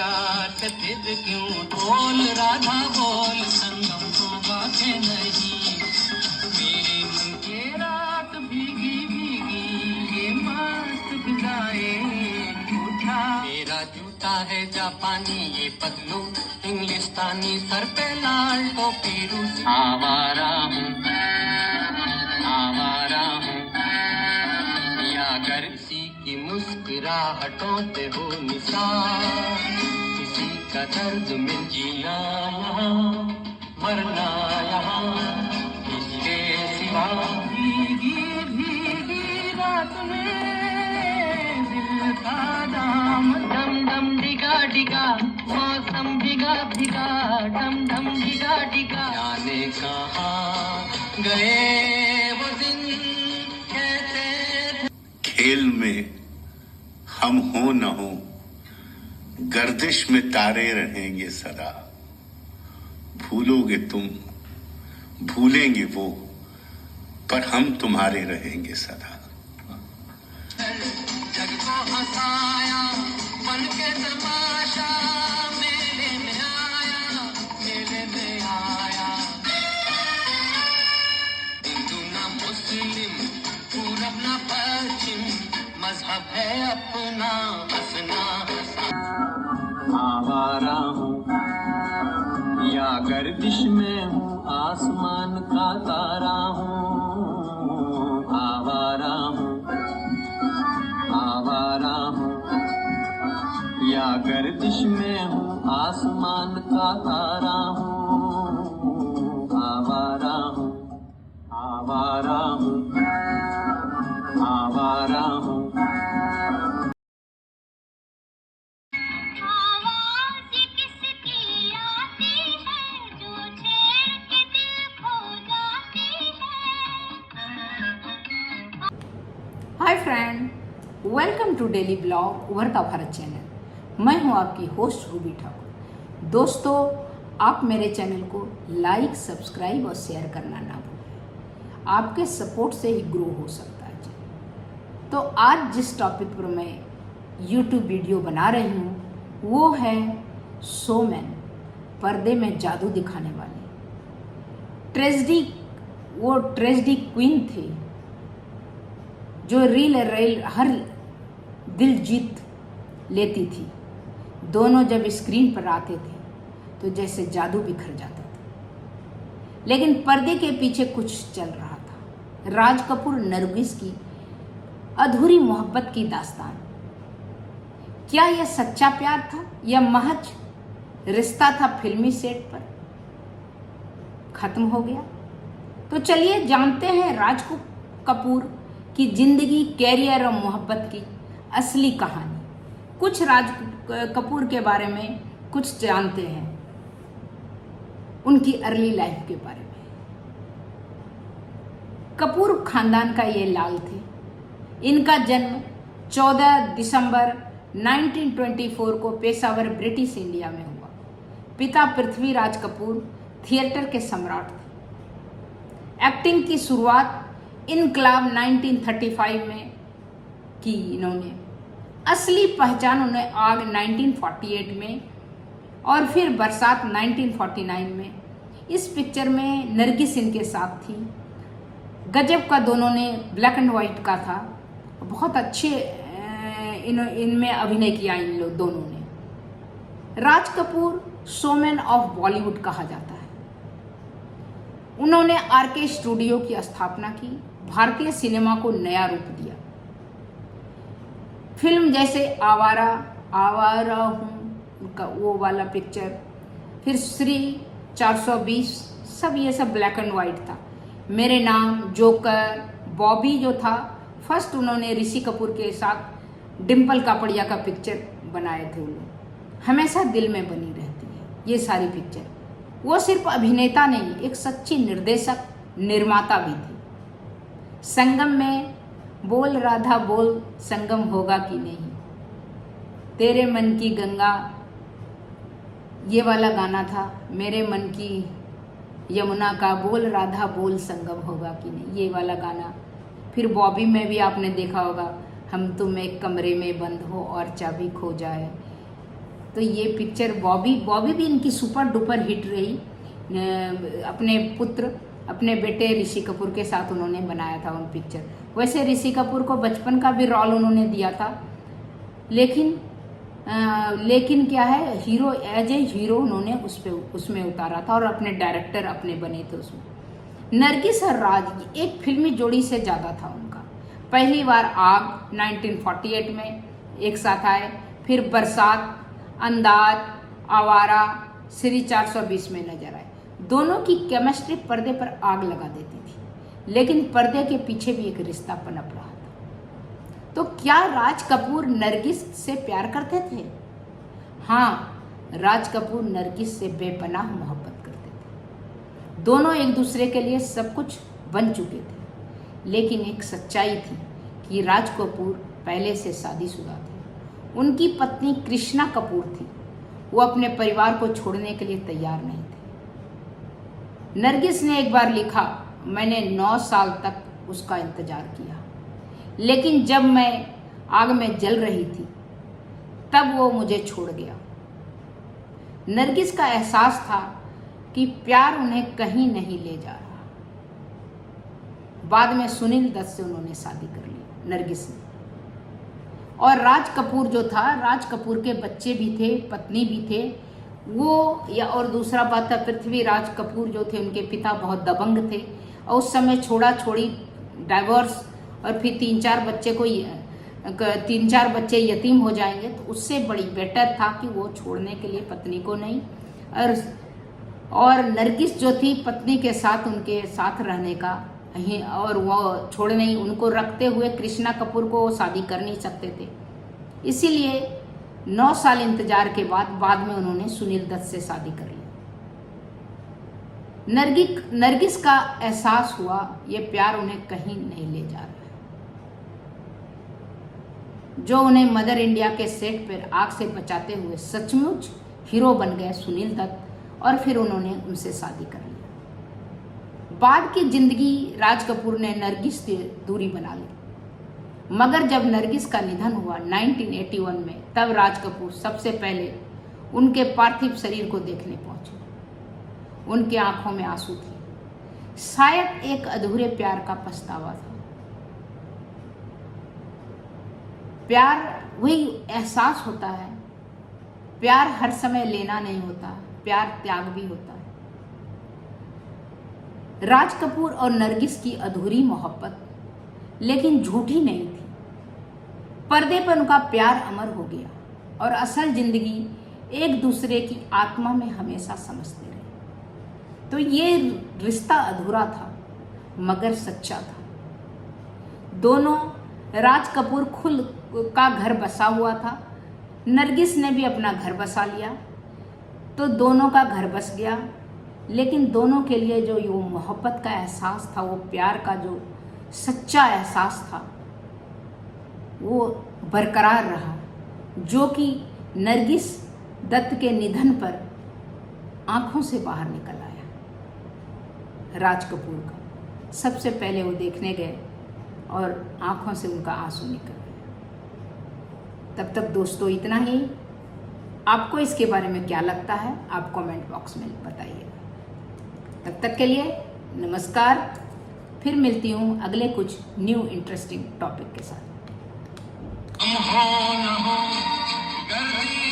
प्यार से फिर क्यों बोल राधा बोल संगम होगा कि नहीं। मेरे मन के रात भीगी भीगी ये मस्त फिजाए उठा। मेरा जूता है जापानी ये पतलू इंग्लिस्तानी सर पे लाल टोपी रूसी। आवारा हूँ या अगर किसी की मुस्कुराहटों से हो निशान, किसी का दर्द में जीना यहाँ मरना यहाँ इसके सिवा। भीगी भीगी रात में दिल का दाम दम दम डिगा डिगा मौसम भिगा भिगा डम डम डिगा डिगा। जाने कहाँ गए वो दिन कहते। खेल में हम हो न हो गर्दिश में तारे रहेंगे सदा। भूलोगे तुम भूलेंगे वो पर हम तुम्हारे रहेंगे सदा। जग को हंसाया बन के तमाशा मेले में आया मेले में आया। हिंदू ना मुस्लिम पूरब ना पश्चिम मजहब है अपना हंसना हंसा। आवारा हूँ या गर्दिश में हूँ आसमान का तारा हूँ। आवारा हूँ या गर्दिश में हूँ आसमान का तारा हूँ। आवारा हूँ आवारा हूँ आवारा हूँ। आवाज़ किसकी आती है जो छेड़ के दिल खो जाती है। Hi friend, welcome to daily blog उभरता भारत चैनल। मैं हूं आपकी होस्ट रूबी ठाकुर। दोस्तों, आप मेरे चैनल को लाइक, सब्सक्राइब और शेयर करना ना भूलें। आपके सपोर्ट से ही ग्रो हो सकता है चैनल। तो आज जिस टॉपिक पर मैं यूट्यूब वीडियो बना रही हूँ वो है शोमैन, पर्दे में जादू दिखाने वाले। वो ट्रेजेडी क्वीन थे जो रील हर दिल जीत लेती थी। दोनों जब स्क्रीन पर आते थे तो जैसे जादू बिखर जाता था। लेकिन पर्दे के पीछे कुछ चल रहा था। राज कपूर नरगिस की अधूरी मोहब्बत की दास्तान। क्या यह सच्चा प्यार था या महज रिश्ता था फिल्मी सेट पर खत्म हो गया? तो चलिए जानते हैं राज कपूर की जिंदगी, कैरियर और मोहब्बत की असली कहानी। कुछ राज कपूर के बारे में कुछ जानते हैं, उनकी अर्ली लाइफ के बारे में। कपूर खानदान का ये लाल थे। इनका जन्म 14 दिसंबर 1924 को पेशावर ब्रिटिश इंडिया में हुआ। पिता पृथ्वीराज कपूर थिएटर के सम्राट थे। एक्टिंग की शुरुआत इनकलाब 1935 में की इन्होंने। असली पहचान उन्हें आग 1948 में और फिर बरसात 1949 में। इस पिक्चर में नरगिस इनके साथ थी। गजब का दोनों ने ब्लैक एंड वाइट का था। बहुत अच्छे इनमें अभिनय किया इन लोग दोनों ने। राज कपूर शोमैन ऑफ बॉलीवुड कहा जाता है। उन्होंने आरके स्टूडियो की स्थापना की, भारतीय सिनेमा को नया रूप दिया। फिल्म जैसे आवारा हूँ उनका वो वाला पिक्चर, फिर श्री 420, सब ये सब ब्लैक एंड वाइट था। मेरे नाम, जोकर, बॉबी जो था, फर्स्ट उन्होंने ऋषि कपूर के साथ डिम्पल कापड़िया का पिक्चर बनाए थे। वो लोग हमेशा दिल में बनी रहती है ये सारी पिक्चर। वो सिर्फ अभिनेता नहीं, एक सच्ची निर्देशक, निर्माता भी थी। संगम में बोल राधा बोल संगम होगा कि नहीं, तेरे मन की गंगा, ये वाला गाना था। मेरे मन की यमुना का बोल राधा बोल संगम होगा कि नहीं, ये वाला गाना। फिर बॉबी में भी आपने देखा होगा, हम तुम एक कमरे में बंद हो और चाबी खो जाए। तो ये पिक्चर बॉबी भी इनकी सुपर डुपर हिट रही। अपने पुत्र, अपने बेटे ऋषि कपूर के साथ उन्होंने बनाया था उन पिक्चर। वैसे ऋषि कपूर को बचपन का भी रोल उन्होंने दिया था, लेकिन क्या है, हीरो एज ए हीरो उन्होंने उसमें उतारा था और अपने डायरेक्टर अपने बने थे उसमें। नरगिस और राज एक फिल्मी जोड़ी से ज़्यादा था उनका। पहली बार आग 1948 में एक साथ आए, फिर बरसात, अंदाज, आवारा, श्री 420 में नजर आए। दोनों की केमिस्ट्री पर्दे पर आग लगा देती थी, लेकिन पर्दे के पीछे भी एक रिश्ता पनप रहा था। तो क्या राज कपूर नरगिस से प्यार करते थे? हाँ, राज कपूर नरगिस से बेपनाह मोहब्बत करते थे। दोनों एक दूसरे के लिए सब कुछ बन चुके थे, लेकिन एक सच्चाई थी कि राज कपूर पहले से शादीशुदा थे। उनकी पत्नी कृष्णा कपूर थी। वो अपने परिवार को छोड़ने के लिए तैयार नहीं थे। नरगिस ने एक बार लिखा, मैंने 9 साल तक उसका इंतजार किया, लेकिन जब मैं आग में जल रही थी तब वो मुझे छोड़ गया। नरगिस का एहसास था कि प्यार उन्हें कहीं नहीं ले जा रहा। बाद में सुनील दत्त से उन्होंने शादी कर ली, नरगिस ने। और राज कपूर जो था, राज कपूर के बच्चे भी थे, पत्नी भी थे वो, या और दूसरा बात था, पृथ्वीराज कपूर जो थे उनके पिता बहुत दबंग थे और उस समय छोड़ा छोड़ी, डाइवोर्स, और फिर 3-4 बच्चे यतीम हो जाएंगे, तो उससे बड़ी बेटर था कि वो छोड़ने के लिए पत्नी को नहीं, और नरगिस जो थी पत्नी के साथ, उनके साथ रहने का, और वो छोड़ नहीं, उनको रखते हुए कृष्णा कपूर को शादी कर नहीं सकते थे। इसीलिए 9 साल इंतजार के बाद में उन्होंने सुनील दत्त से शादी कर ली। नरगिस का एहसास हुआ ये प्यार उन्हें कहीं नहीं ले जा रहा है। जो उन्हें मदर इंडिया के सेट पर आग से बचाते हुए सचमुच हीरो बन गए सुनील दत्त, और फिर उन्होंने उनसे शादी कर ली। बाद की जिंदगी राज कपूर ने नरगिस से दूरी बना ली, मगर जब नरगिस का निधन हुआ 1981 में, तब राज कपूर सबसे पहले उनके पार्थिव शरीर को देखने पहुंचे। उनके आंखों में आंसू थे, शायद एक अधूरे प्यार का पछतावा था। प्यार वही एहसास होता है, प्यार हर समय लेना नहीं होता, प्यार त्याग भी होता है। राज कपूर और नरगिस की अधूरी मोहब्बत, लेकिन झूठी नहीं थी। पर्दे पर उनका प्यार अमर हो गया और असल जिंदगी एक दूसरे की आत्मा में हमेशा समझते रहे। तो ये रिश्ता अधूरा था मगर सच्चा था। दोनों, राज कपूर खुद का घर बसा हुआ था, नरगिस ने भी अपना घर बसा लिया, तो दोनों का घर बस गया। लेकिन दोनों के लिए जो वो मोहब्बत का एहसास था, वो प्यार का जो सच्चा एहसास था, वो बरकरार रहा, जो कि नरगिस दत्त के निधन पर आंखों से बाहर निकल आया। राज कपूर का सबसे पहले वो देखने गए और आंखों से उनका आंसू निकल गया। तब तक दोस्तों इतना ही। आपको इसके बारे में क्या लगता है आप कमेंट बॉक्स में बताइए। तब तक के लिए नमस्कार। फिर मिलती हूँ अगले कुछ न्यू इंटरेस्टिंग टॉपिक के साथ। हम हो न हो, गर्दी